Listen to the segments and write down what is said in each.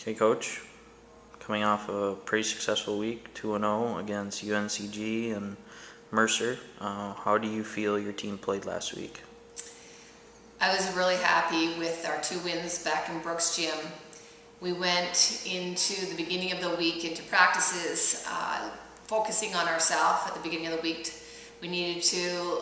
Okay, Coach, coming off a pretty successful week, 2-0 against UNCG and Mercer, how do you feel your team played last week? I was really happy with our 2 wins back in Brooks Gym. We went into the beginning of the week into practices focusing on ourselves at the beginning of the week. We needed to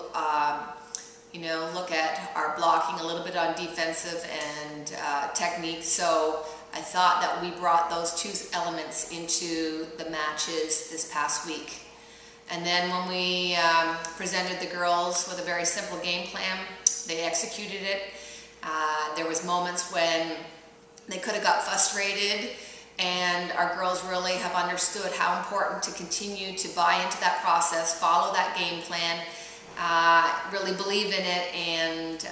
look at our blocking a little bit on defensive and technique. So I thought that we brought those 2 elements into the matches this past week. And then when we presented the girls with a very simple game plan, they executed it. There was moments when they could have got frustrated, and our girls really have understood how important to continue to buy into that process, follow that game plan, really believe in it, and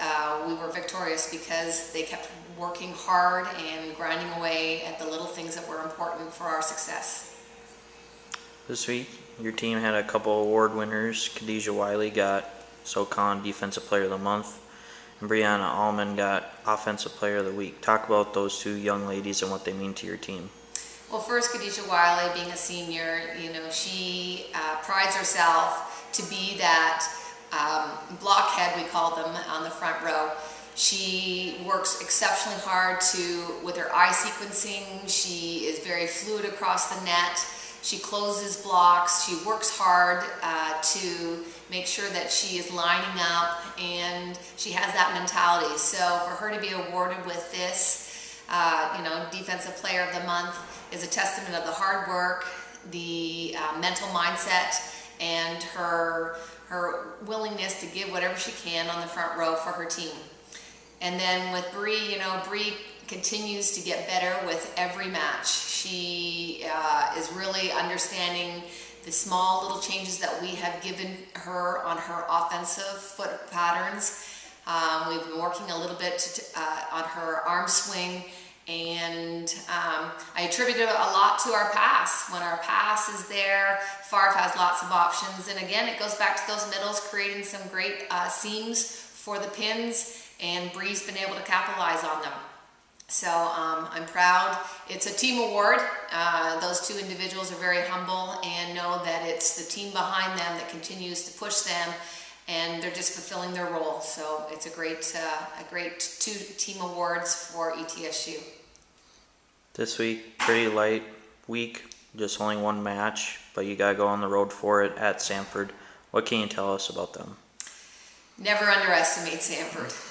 we were victorious because they kept working hard and grinding away at the little things that were important for our success. This week, your team had a couple award winners. Khadijah Wiley got SoCon Defensive Player of the Month, and Brianna Allman got Offensive Player of the Week. Talk about those 2 young ladies and what they mean to your team. Well, first, Khadijah Wiley, being a senior, she prides herself to be that blockhead, we call them, on the front row. She works exceptionally hard with her eye sequencing. She is very fluid across the net. She closes blocks. She works hard to make sure that she is lining up, and she has that mentality. So for her to be awarded with this, Defensive Player of the Month is a testament of the hard work, the mental mindset, and her willingness to give whatever she can on the front row for her team. And then with Bree, Bree continues to get better with every match. She is really understanding the small little changes that we have given her on her offensive foot patterns. We've been working a little bit on her arm swing, and I attribute it a lot to our pass. When our pass is there, Favre has lots of options, and again, it goes back to those middles, creating some great seams for the pins, and Bree's been able to capitalize on them. So I'm proud. It's a team award. Those 2 individuals are very humble and know that it's the team behind them that continues to push them, and they're just fulfilling their role. So it's a great 2 team awards for ETSU. This week, pretty light week, just only 1 match, but you got to go on the road for it at Samford. What can you tell us about them? Never underestimate Samford.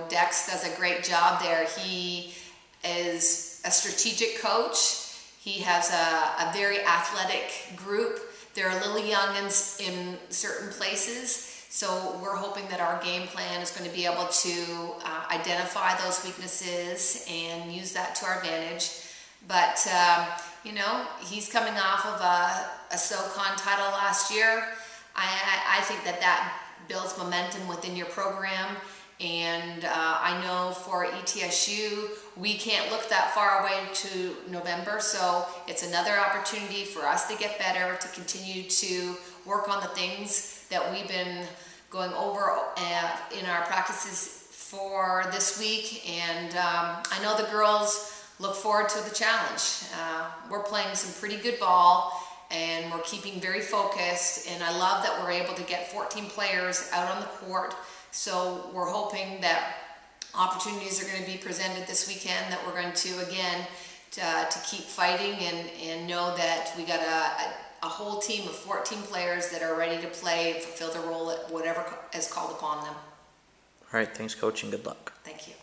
Dex does a great job there. He is a strategic coach. He has a very athletic group. They're a little young in certain places, so we're hoping that our game plan is going to be able to identify those weaknesses and use that to our advantage. But, he's coming off of a SoCon title last year. I think that builds momentum within your program, and I know for ETSU we can't look that far away to November, so it's another opportunity for us to get better, to continue to work on the things that we've been going over in our practices for this week, and I know the girls look forward to the challenge. We're playing some pretty good ball, and we're keeping very focused, and I love that we're able to get 14 players out on the court. So we're hoping that opportunities are going to be presented this weekend, that we're going to, again, to keep fighting and know that we got a whole team of 14 players that are ready to play and fulfill their role at whatever is called upon them. All right, thanks, Coach, and good luck. Thank you.